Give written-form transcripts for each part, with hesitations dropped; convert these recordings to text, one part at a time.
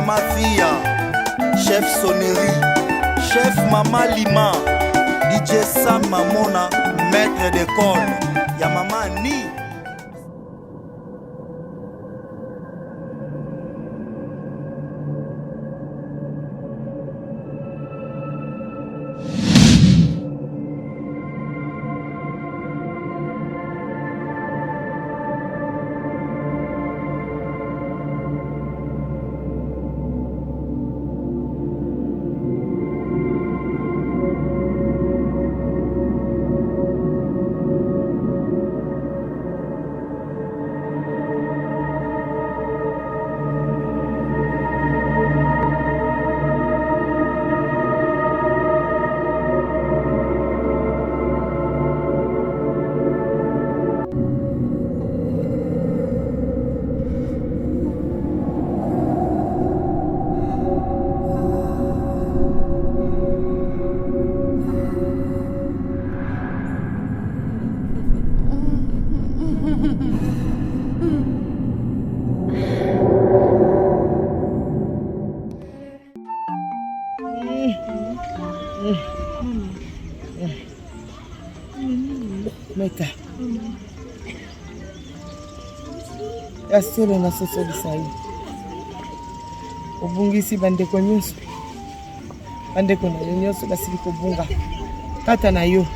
Mama Fia, Chef Sonnerie, Chef Mama Lima, DJ Sam Mamona, Maître d'école, ya Mama Ni. Meta. Ya solo na soso disai. Obungisi bandeko nyonso. Bandeko na nyonso basili kobunga. Tata na yo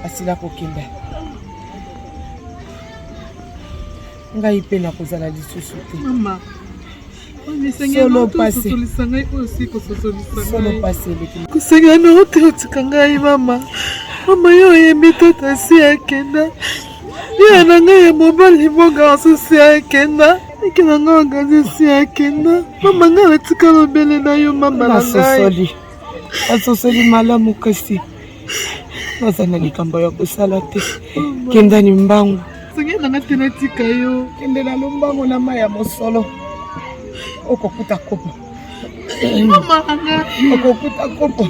asila kokenda. Ngai pe na kozala lisusu te. Mama. Solo passé. Solo passé. Kusenga na hote otikangai mama. Mama yo yemito tasi akenda. Ya na ngai mobali bonga asusi akenda. Ikina nga ngazisi akenda. Mama nga otikalo bele na yo mama na ngai. Asosoli malamu kasi. Nazana likambo ya kusala te. Kenda ni mbangu. Senga na tena tika yo. Kende na lumbangu na maya mosolo. Okokuta kopo. Mama anga. Okokuta kopo.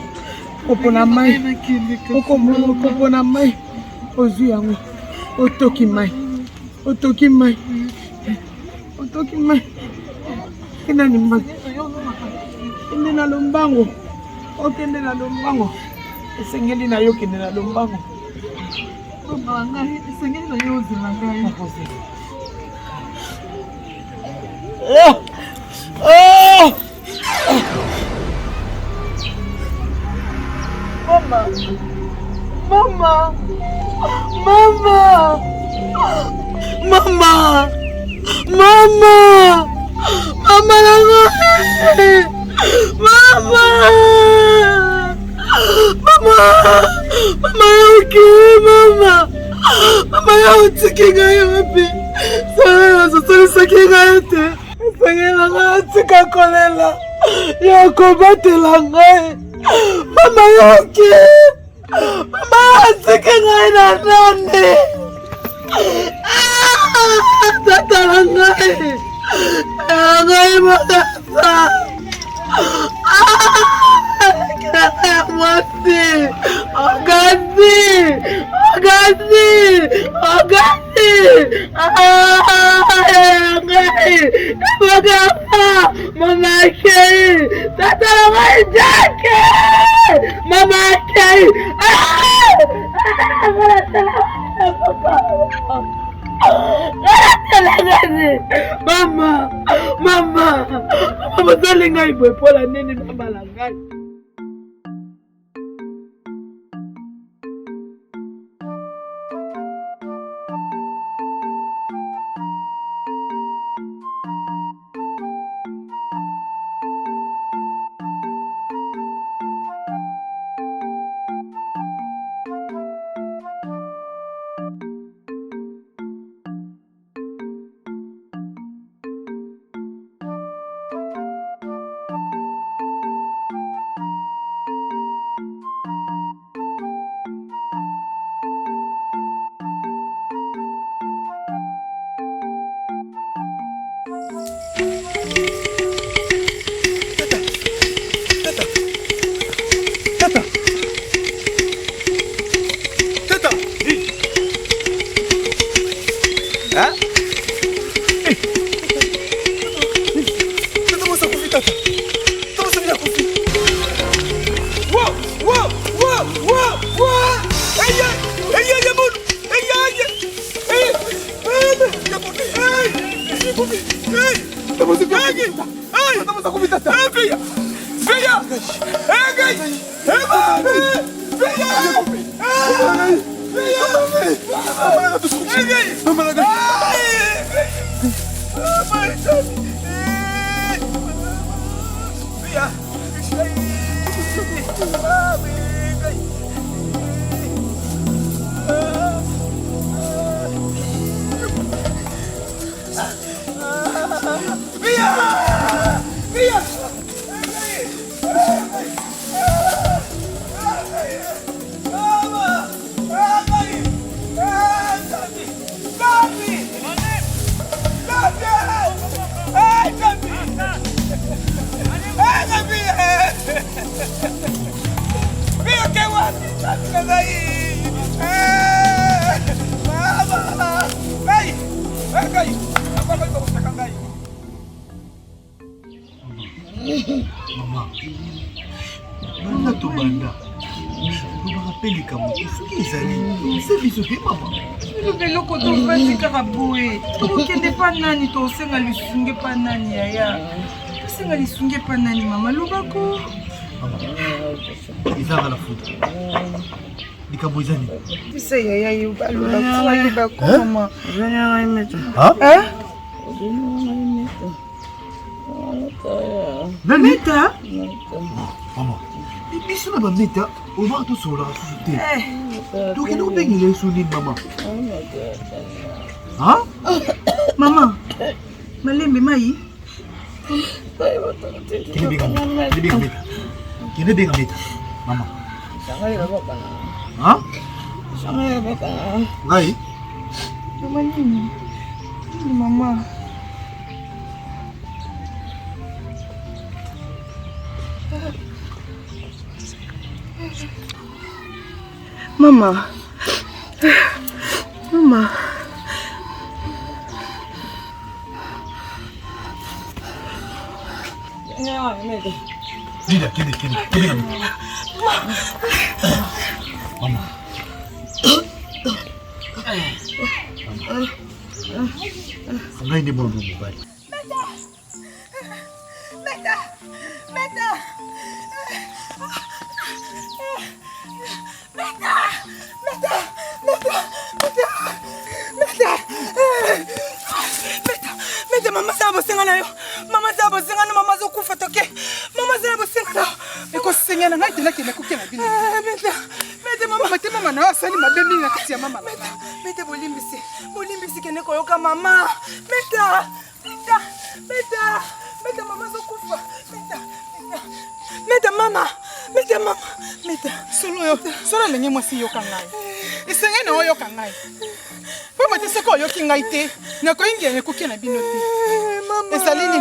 Kopo na mai. Kopo na mai. Ozu yango. Otoki mai. Otoki mai. Otoki mai. Kenda ni mbangu. Kende na lumbangu. Okende na lumbangu. Esengeli na yo kende na lumbangu. Mama anga. Esengeli na yo zila ngai. Mama, mama, mama, mama, mama, mama nangai, mama, mama, mama okay, mama, mama yao tikinga yopi, sana sasa sakinga yote. Sengela nga tika kolela ya kobatela ngai. Mama yoki. Mama tika ngai na nani. Tata la ngai. Ngai makasa. Kaya mwasi. Ogasi. Ogasi. Ogasi. Ngai. Mama Kay, Tata la Jackie, Mama Kay, Mama, Mama, Mama, darling, I will pull a name in Mama Langai. Tata, Nani to senga lisunge pa nani yaya to senga lisunge pa nani mama lubako izanga la futa dikabozani isa yaya yuba lubako mama Zanya imeta. Meta mama biso na ba meta o ba to sola susute to ke no bengile suni mama Mama, malembe mai. Kini benga mita. Mama. Sangai ba ka na? Sangai ba ka na? Ngai? Mama ni. Mama. Mama. Mama. Lida, kini. Mama. Ngai ni bobo mobali. Meta. Mama zabo senga nayo. Mama zabo senga no mama zo kufa toke. Mama zabo senga nayo. Eko senga na ngai teleke kukena bino. Meta mama matema mama na asali mabembi na kati ya mama. Meta bolimbisi kene koyoka mama. Meta mama zo kufa. Meta mama. Solo lenye mwasi yoka ngai. Isenga na yoka ngai. Mama teseko yoki ngai te. Na ko inge kukena bino te. Esalini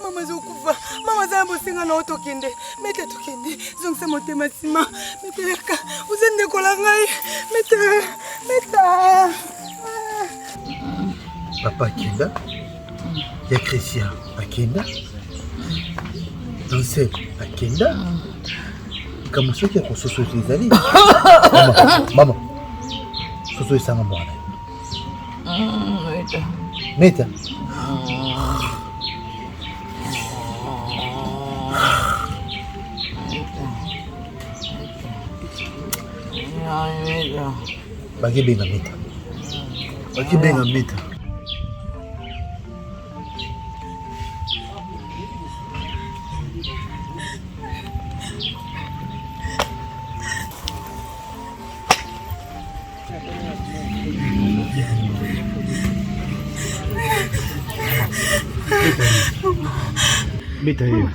mama zo kufa. Mama zambo singa na otokende. Meta tokende. Zongse motema sima. Meta uzende kola ngai. Meta. Papa Akenda. Ya Christian Akenda. Ansel Akenda. Kama soki ya kososo ezali. Mama. Soso esanga mwana. Meta. Bagi benga meta. Meta hiyo.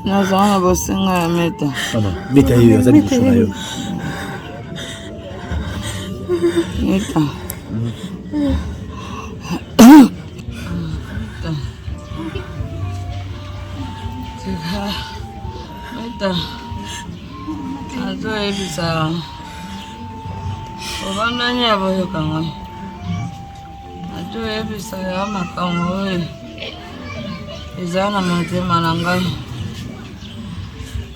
Nazana bosenga ya meta. Mama, meta hiyo azali kusoma hiyo. Meta. Meta. Azo ebisa. Obana nyabo yokango. Azo ebisa ya makango. Izana motema na ngai.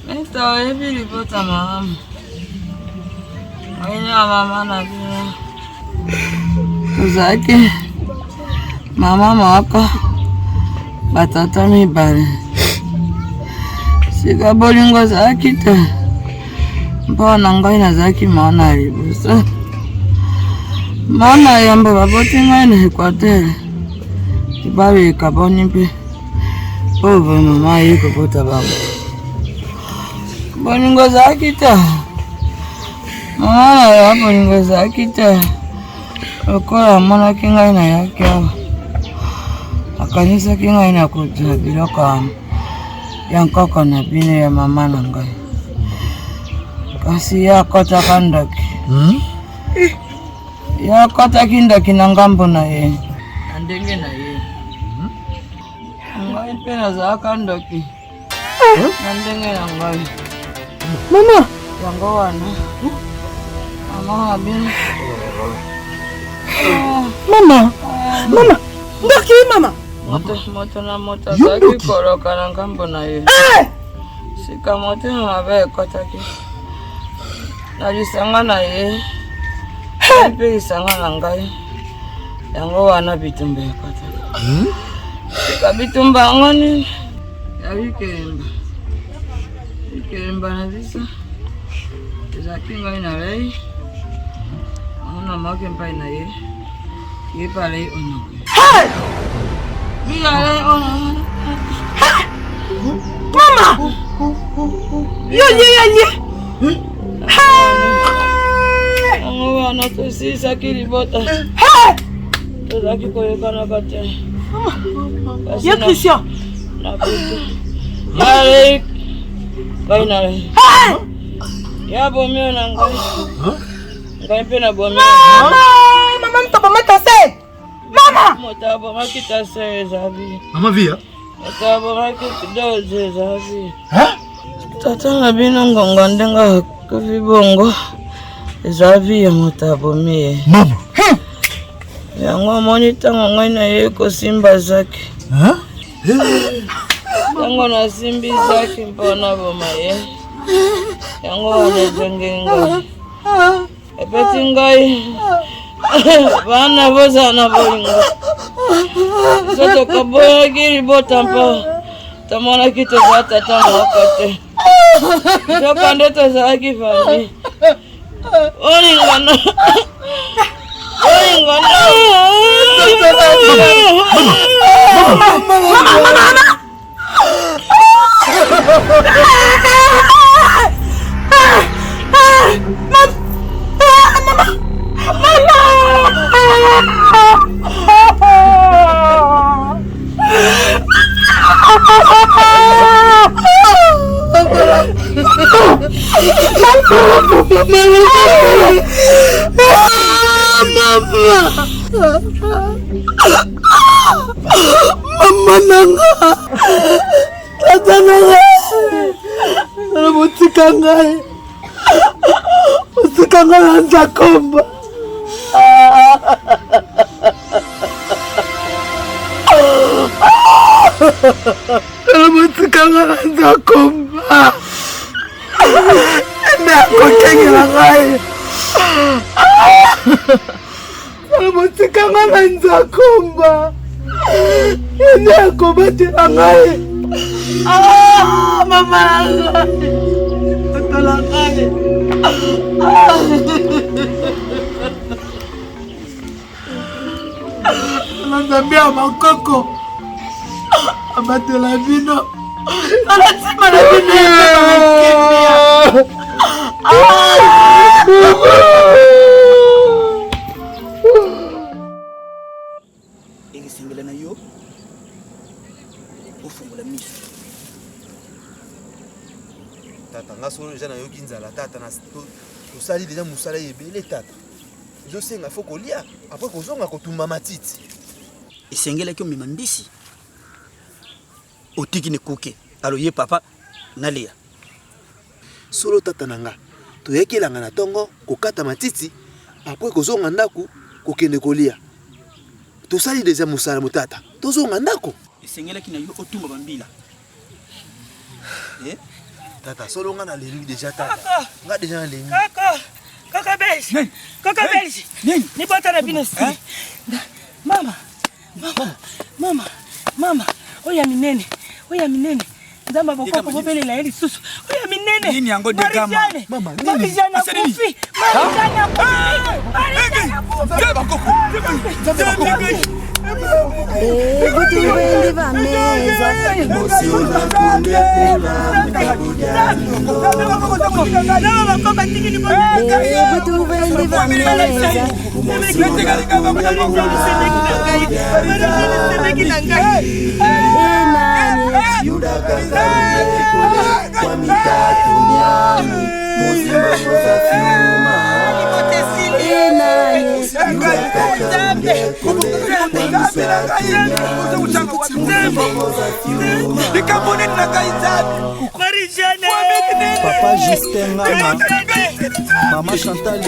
Meta ebi ripota mama. Mwenye mama na bina. Uzake. Mama mwaka. Batata mibale. Sika bolingo zakita. Mbona ngai na zaki maana ribusa. Mana yamba baboti ngai na Equateur. Kibawe kaboni mpe. Ove mama yiko kota baba. Bolingo zakita. Mama ya bolingo zakita. Okola mwana kinga ina yake awa. Akanisa kinga ina kutabila kwa yankoko na bine ya mama na ngai. Kasi ya kota kandoki. Ya kota kindoki na ngambo na ye. Andenge na ye. Ngai pena za kandoki. Andenge na ngai. Mama. Yango wana. Mama abini. Mama. Mama. Ndoki mama. Moto na moto zaki koroka na ngambo na ye. Sika moto na mabe kotaki. Najisanga na ye. Nipe isanga na ngai. Yango wana bitumbe kotaki. Sika bitumba ngoni. Ya wikemba. Wikemba na visa. Zaki ngai na rei. Ona make mpai na ye. Ye pale ono. Hey! Mira ono. Mama! Ye! Yango wana tosisa kiribota. Hey! Tozaki koyekana kate. Ye Christian. Na kutu. Yare. Ngai na rei. Hey! Ya bomio na ngai. Ngai pe na bomio. Mama mtaba se. Mama! Motabo makita se zabi. Mama via? Motabo makita doze zabi. Tata na bino ngongo ndenga kuvibongo. Zabi ya motabo mie. Mama. Yango monita ngai na yeko simba zaki. Yango na simbi zaki mpona boma ye. Yango wana jengenga. Epeti ngai. Bana boza na bolingo. Soto kaboya giri botampa. Tamona kito zata tamu wakate. Soka ndeto za haki fami. Olingana. Mama nanga. Tata nanga. Mutikanga. Mutikanga nanza komba. Mutikanga nanza komba. Nako kengela ngai. Mutikanga nanza komba. Nako batela ngai. Mama ngai. Batela ngai. Nambia makoko. Abatela bino. Anasema na bino. Singela na yo ofungula miso tata ngaso jana yo kinzala tata na tosali deja musala yebele tata zo senga foko lia après kozonga kotumba matiti esengela kyo mimandisi otiki ne koke alo ye papa nalia solo tata nanga toyekelanga na tongo kokata matiti après kozonga ndaku kokende kolia tosali deja musala mutata tozonga ndako esengela kina yo otumba bambila Tata, solo nga na lengi déjà tata. Nga déjà na lengi. Kaka Belge. Kaka Belge. Ni bota na bino sti. Mama. Oya minene. Nzamba bokoko bobelela eli susu. Oya minene. Nini yango de gama? Mama, nini? Marijana kufi. Papa Justin Ngama, Maman Chantal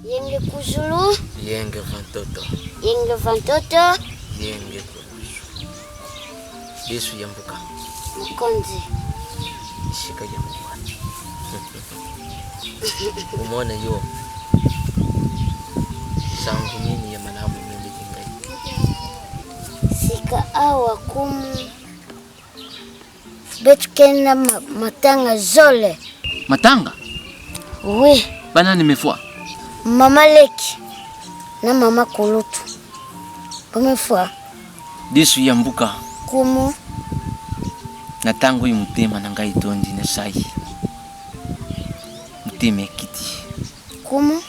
Yenge kuzulu, Yenge vantoto, Yenge kumushu. Yesu yambuka. Mkonzi. Shika ya mwana. Umona yo. Sangu nini ya manamu mwende jingai. Sika awa kumu. Betu kena matanga zole. Matanga? Oui. Bana nimefua. Mama Leki na mama Kulutu. Bamefua. Yesu yambuka. Kumu. Na tangu mutema na ngai tondi na sai. Muteme kiti. Kumu.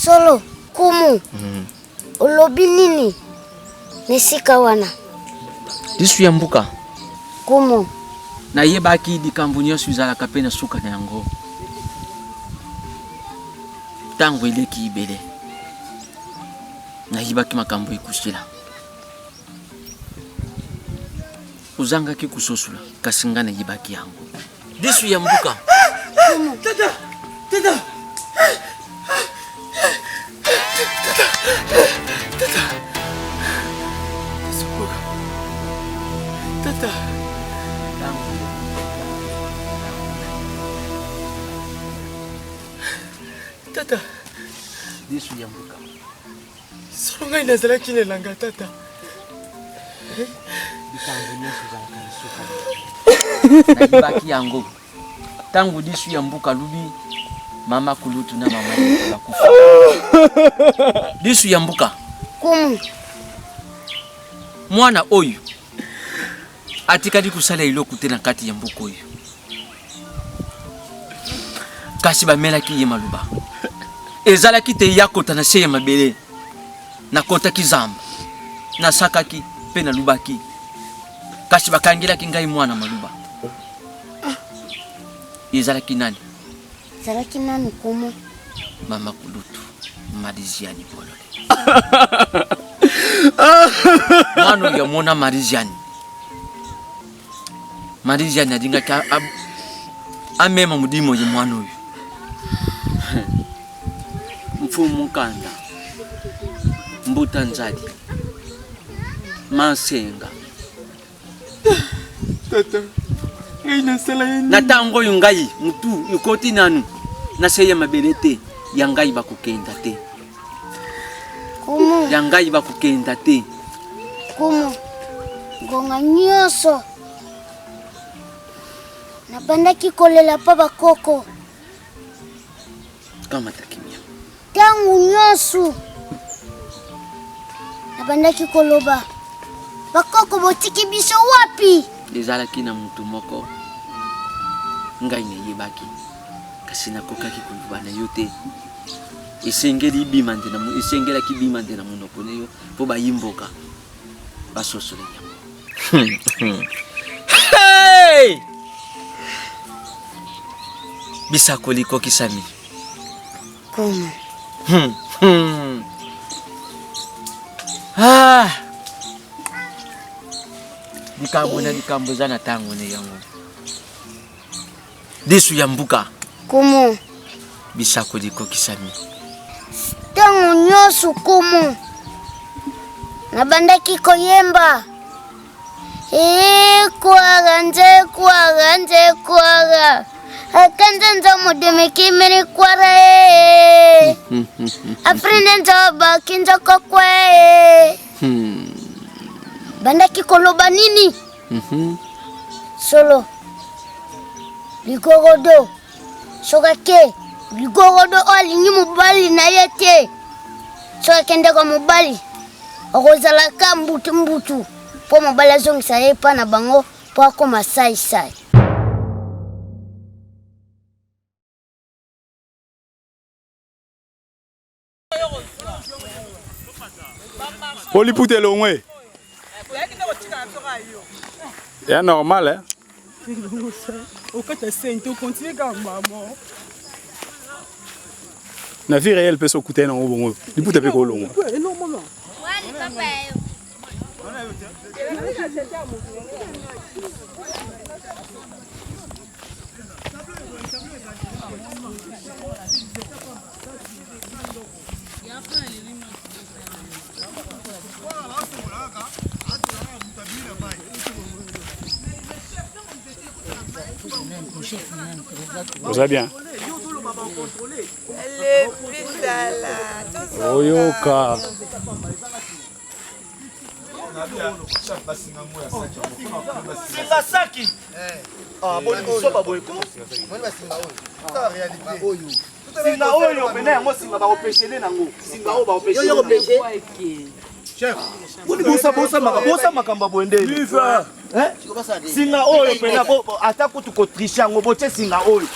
Solo. Kumu. Ulobi nini? Nesika wana. Yesu yambuka. Kumu. Na yebaki di kambunya suzala kapena suka na yango. Tangu eleki ibele. Na yibaki makambo ikushila. Uzanga ki kusosula kasingana yibaki yango. Yesu yambuka. Tata. Tata. Yesu yambuka. Songa inazalaki nelanga tata. Na yibaki yango. Tangu Yesu yambuka lubi mama Kulutu na mama Leki kufa. Yesu yambuka. Kumu. Mwana oyu atikadi kusala iloku tena kati ya mbuko oyu. Kasi bamelaki ye maluba. Ezalaki te yakota na se ya mabele. Na kota kizamba. Na sakaki pe na lubaki. Kasi bakangilaki ngai mwana maluba. Ezalaki nani? Ezalaki nani kumu? Mama Kulutu. Mariziani bolole. Mwana ya mona Mariziani. Mariziani adinga ka amema mudimo ye mwana oyu. Mfumu kanda. Mbuta nzadi. Mansenga. Tata. Ngai nasala yeni. Na tango yungai mutu yukoti nanu. Na seye mabelete yangai bakukenda te. Kumu. Yangai bakukenda te. Kumu. Gonga nyoso. Nabandaki kolela pa bakoko. Kama takimia. Tangu nyosu. Nabandaki koloba. Bakoko botiki biso wapi? Ezalaki na mutu moko. Ngai ne yebaki. Kasi nakokaki kulubana yote. esengeli bimande na mu esengela ki bimande na monoko neyo po ba yimboka basoso le nyama. Hey! Bisakoli ko kisami. Komo. Ah. Dikambo zana tango ne yango. Desu ya mbuka. Komo. Bisakoli ko kisami. Tango nyonso komo. Nabandaki koyemba. Kwara. Akanda nzamo demeki meri kwara Afrine nzaba kinja kokwe Bandaki koloba nini? Solo Ligorodo Sokake Ligorodo alingi mobali na yete Sokende kwa mobali Okozalaka mbutu Po mobali azongisa ye pa na bango Po akoma sai Olipute longwe. C'est normal, hein? La vie réelle peut s'occuper dans le bon. Lipute peut qu'on long. Vous allez bien? Oyoka. Singasaki. Ah, bon, soba boyko. Singa oyo pena yango singa ba opeshele nango. Singa oyo ba opeshele. Yo opeshe. Chef. Bosa makamba boendele. Viva. Singa oyo pena ata kutu ko tricher ngo boche singa oyo.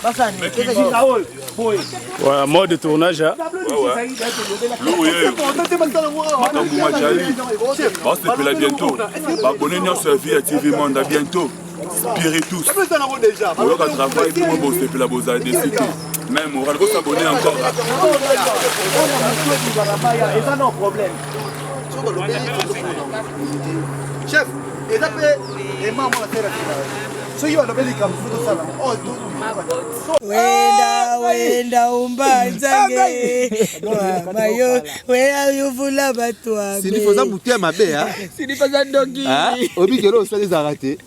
Singa oyo. Boy. Voilà, mode de tournage. Ouais. On se fait bientôt. Abonnez-vous sur Via TV Monde. À bientôt. Spiritus. On va travailler pour moi. On se fait la bozade des cités. Même on va s'abonner encore. Et ça non problème. Chef, et d'après les membres de la terre. So you are the welcome to the salon. Wenda umbanzange. Mayo, where you full of batwa. Sinifoza mutia mabe ha. Sinifoza ndogi. Ah, obikelo ça les a raté.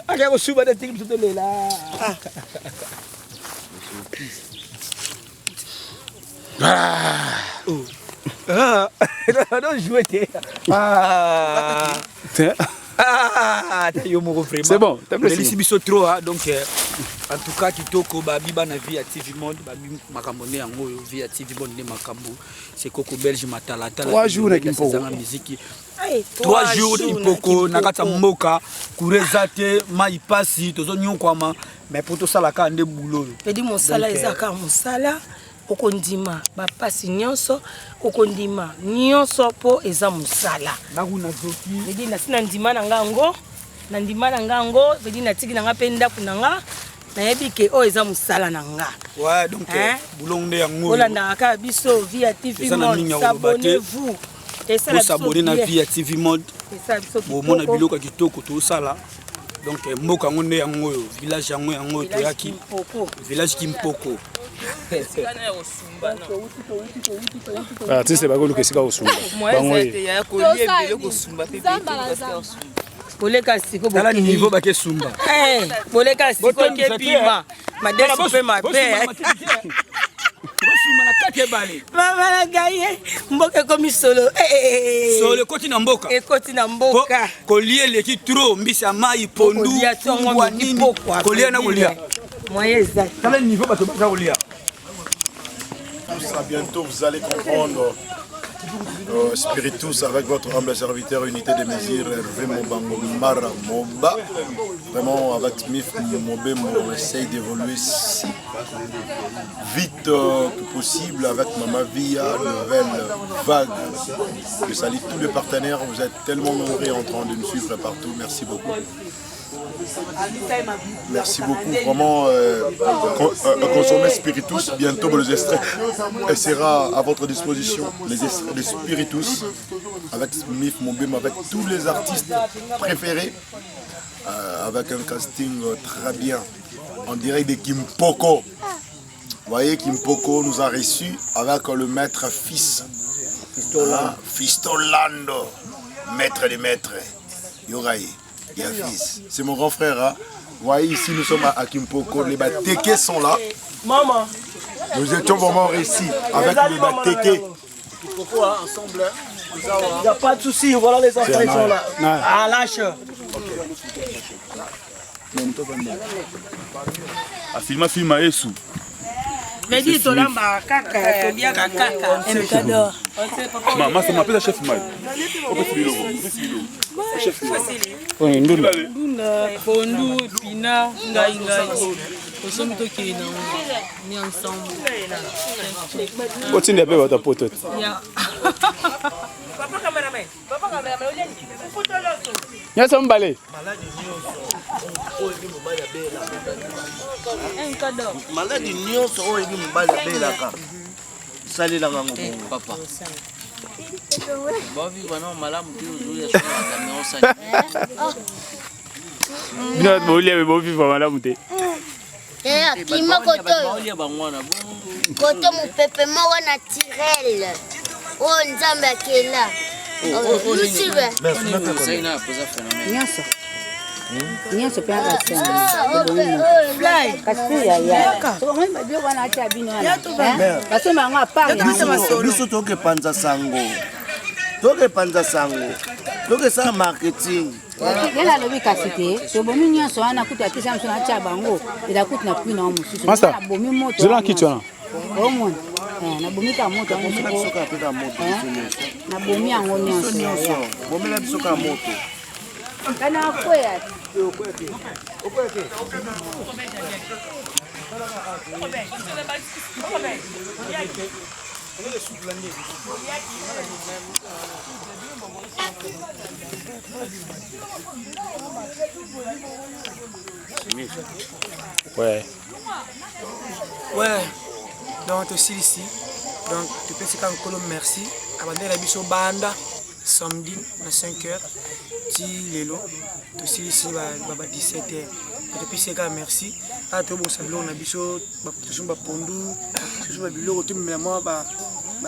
Aka ko suba de tiki tutole la. Non jouer. C'est bon, t'as plaisir. Les biso trop donc en tout cas kitoko ba biba na Via TV Monde ba makambone yango Via TV Monde ne makambo c'est Coco Belge matala 3 jours na kimpoko musique 3 jours impoko nakata mboka kurezate mai pasi tozo nyokwama mais pour tout ça la ka nde boulot pedi mosala ezaka mosala okondima bapasi nyonso okondima nyonso po eza musala nakuna zoki vedi na sina ndima na ngango na ndima na ngango vedi na tiki na nga pe ndaku na nga na yebi ke o eza musala na nga ouais donc boulonde yango olanda ka biso Via TV Monde s'abonnez-vous et ça s'abonner na Via TV Monde bo mona biloko kitoko to sala donc mboka ngonde yango village yango to yaki village Kimpoko. Artiste bagolo kesika osumba. Boleka siko bala niveau ba kesumba. Boleka siko ke pima. Madesi pe ma pe. Osumba na kake bale. Mama la gaye mboka komi solo. Solo koti na mboka. Koti na mboka. Kolie leki trop mbisa mai pondu. Kolie na kolia. Moyen exact. Quel niveau bato baza kolia? Tout ça bientôt vous allez comprendre. Spiritus avec votre humble serviteur, unité de mesure, Hervé Mobango Mara Moba. Vraiment, avec Mif Mobé, on essaye d'évoluer si vite que possible avec Mama Via, nouvelle vague. Je salue tous les partenaires, vous êtes tellement nombreux en train de nous suivre partout. Merci beaucoup. Merci beaucoup, vraiment consommer Spiritus, bientôt les extraits sera à votre disposition, les extraits de Spiritus avec Mif Mobim, avec tous les artistes préférés, avec un casting très bien, en direct de Kimpoko. Vous voyez, Kimpoko nous a reçus avec le maître fils, Fistolando, maître des maîtres, Yoraï. C'est mon grand frère. Hein. Vous voyez ici, nous sommes à Kimpoko. Les Bateke sont là. Maman. Nous étions vraiment réussis avec les Bateke. Kimpoko, ensemble. Il n'y a pas de souci. Voilà les enfants, ils sont là. Ah, lâche. Afilma filma Yesu. Mais dis Tolamba kaka, Tobiaka kaka, Emkador. Maman, ça m'appelle chef Mai. Oui, ndunda. Ndunda, Pondu, Pina, Ngai. Nous sommes tous qui nous ensemble. Continue à faire votre pote. Papa cameraman. Il y a son balai. Maladi nyonso oyo edi mobali abelaka salelaka ngo papa bavivre na malamu te ozoya sokameo osali bino bolia bovivre malamu te akima baolia bangwana koto mopepe moko naturel oyo nzambe akela nyonso mpe akasibasomba yango biso tokepanza sango tokesala marketing ye nalobi kasi te tobomi nyonso wana kutu atisa moso natia bango elakutu na pui nango mosusu nabomi moto omona nabomi ka moto nabomi yango nyonso bomela biso ka moto kana kwea Ouais. Ouais. Donc aussi ici. Donc tu peux se quand merci. Avant la biso banda samedi à 5h. Ti lelo. Aussi ici ba 17h. Tu peux se quand merci. À tout bon salon na biso ba ba pondu. Tu ba biloko tu me moi ba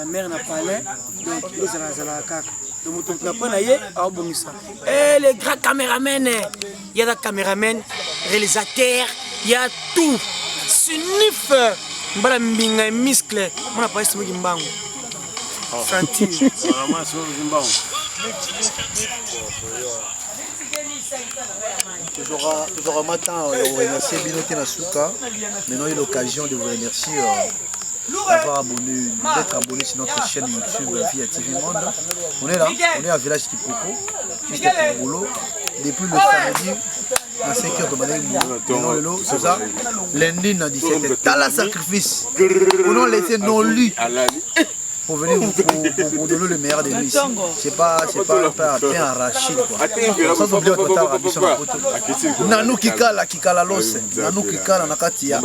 mère n'a pas là. Donc ils zala kaka. Donc tu peux pas naie à bomisa. Et les grands caméramens, il y a des caméramens, réalisateurs, il y a tout. Snif mbala mbinga muscle mona pas ese mbango sentir toujours un matin on remercie Binoté Nasuka. Maintenant il y a l'occasion de vous remercier d'avoir abonné, d'être abonné sur notre chaîne YouTube Via TV Monde. On est là, on est à Village Kipoko, juste à Kibolo, depuis le samedi à 5h de matin, c'est ça, lundi à 17h. T'as la sacrifice, on a laissé non lu pour venir pour donner le meilleur de lui. C'est pas un peu arraché quoi. Sans oublier votre tata Rabisson na photo. Nanou Kikala Los, Nanou Kikala Nakatia.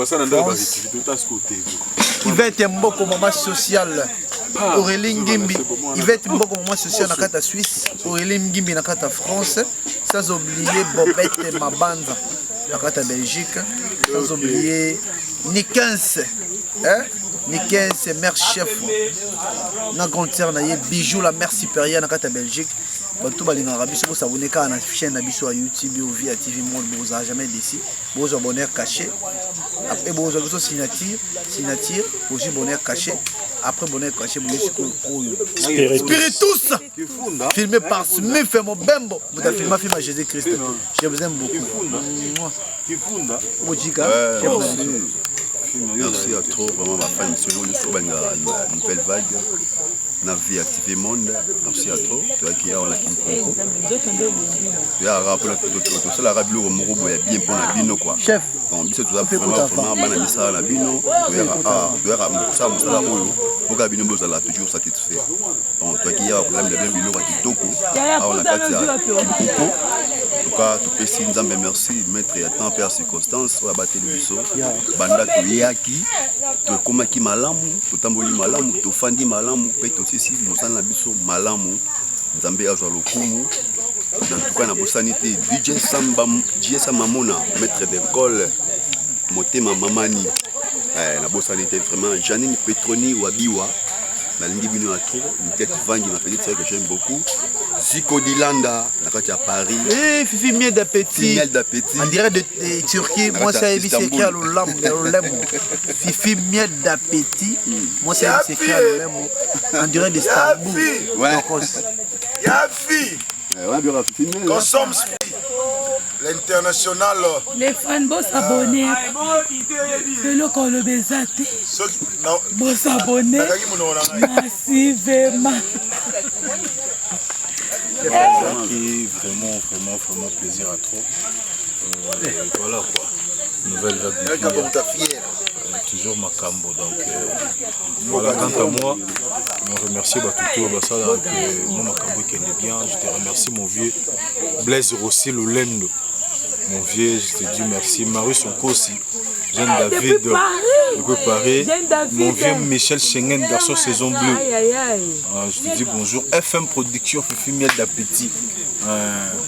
Yvette Mboko maman sociale, Aurélie Ngimbi, Yvette Mboko maman sociale na kata Suisse, Aurélie Ngimbi na kata France, sans oublier Bobette Mabanza na kata Belgique, sans oublier Nikens, Nikens mère chef, na grande sœur na ye Bijou la mère supérieure na kata Belgique. Tout le monde a s'abonner à la chaîne YouTube ou Via TV Monde, vous n'avez jamais décidé. Vous abonnez caché. Après, vous avez signature, aussi bonheur caché. Après, bonheur caché, vous avez Spiritus. Filmé par Smith et Mobembo. Vous avez filmé à Jésus-Christ. Je vous aime beaucoup. Merci à trop, vraiment ma famille, selon une nouvelle vague. na vie active monde. Merci à toi. Tu as qui a la Kimpoko. Tu as rappelé que c'est la rabio Morobo est bien pour la bino quoi. Chef. Donc c'est tout ça vraiment bana bisa la bino. Tu as ça musala oyo. Pour que bino bozala toujours satisfait. Donc tu as qui a problème de bino wa kitoko. On a kati ya Kimpoko. En tout cas, tu peux signer Nzambe merci, mettre à temps per circonstance, ou abattre le biso. Banda tu yaki, tu komaki malamu, tu tamboli malamu, tu fandi malamu, pe tu aussi mosana biso malamu. Nzambe azwa lokumu. En tout cas, na bosanité, DJ Samba, DJ Samamona, maître d'école, Motema Mamani. Na bosanité vraiment, Janine Petroni Wabiwa. La ligne bino à trop, une tête vangue, ma petite sœur que j'aime beaucoup. Zico Dilanda, la côte à Paris. Eh, Fifi miel d'appétit. Miel d'appétit. On dirait de Turquie, moi c'est écrit à l'Olam. Fifi miel d'appétit. Moi c'est écrit à l'Olam. On dirait d'Istanbul. Ouais. Yafi. Consomme l'international. Les fans vont s'abonner. C'est le qu'on le baisate. Vont s'abonner massivement. Vraiment plaisir à trop. Voilà quoi. Nouvelle vague. Toujours Makambo. Donc voilà, quant à moi, je remercie Batuto Bassala que moi Makambo qui est bien. Je te remercie mon vieux Blaise Rossi Lolendo. Mon vieux, je te dis merci. Marius Sonko aussi. Jeanne David, depuis Paris. Mon vieux Michel Schengen, garçon saison bleue. Je te dis bonjour. FM Production, Fifi miel d'appétit.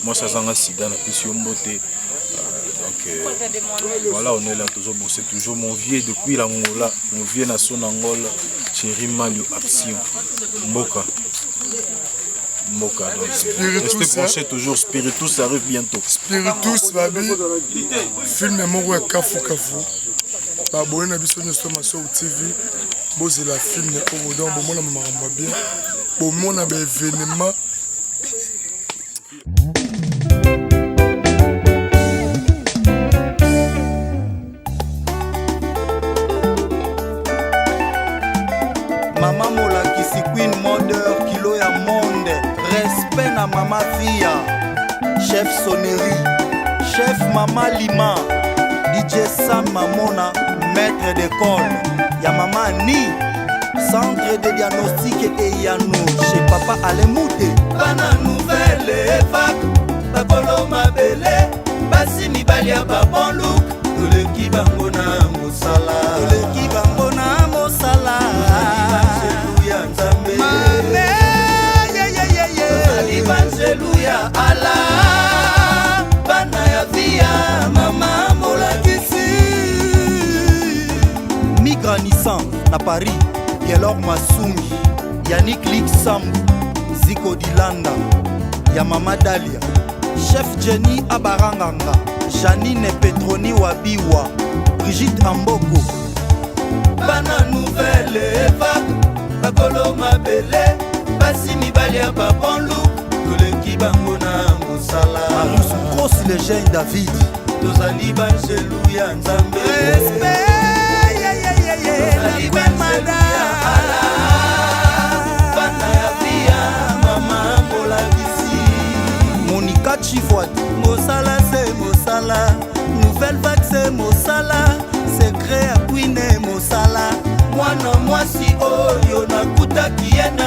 Moi, ça s'en a sida, la piscine beauté. Donc voilà, on est là, toujours bosser. Toujours mon vieux depuis l'Angola. Mon vieux nation Angola. Chéri Malio Action. Mboka. Moka, donc restez branchés toujours. Spiritus arrive bientôt. Spiritus, babi. Film est mort Kafu. Baboué na biso nyonso maso TV. Boze la film est au don. Bon mon maman bien. Bon mon a événement. Maman Mola qui si queen modeur kilo ya monde. Respect na Mama Fia, chef sonnerie, chef Mama Lima, DJ Sam Mamona, maître d'école, ya Mama Ni, centre de diagnostic et Yano, chez Papa Alemouté. Bana nouvelle évac, bakolo mabele, basi mibali ya babon look, toleki bango na mosala, toleki bango na mosala, ya Nzambe. Alléluia, Allah, bana ya via, mama molakisi. Migra Nissan, na Paris, Yelor Masumi, Yannick Lik Sambu, Zico Dilanda, ya Mama Dalia, Chef Jenny Abaranganga, Janine Petroni Wabiwa, Brigitte Amboko. Bana nouvelle vague, bakolo mabele, basi mibali ya babon look. Bango na mosala Marius grosse légende David tozali banjelu ya Nzambe respect tozali banjelu ya Allah bana ya via mama molakisi Monica Chifwad mosala c'est mosala nouvelle vague c'est mosala secret ya Queen mosala mwana mwasi oyo nakutaki ye na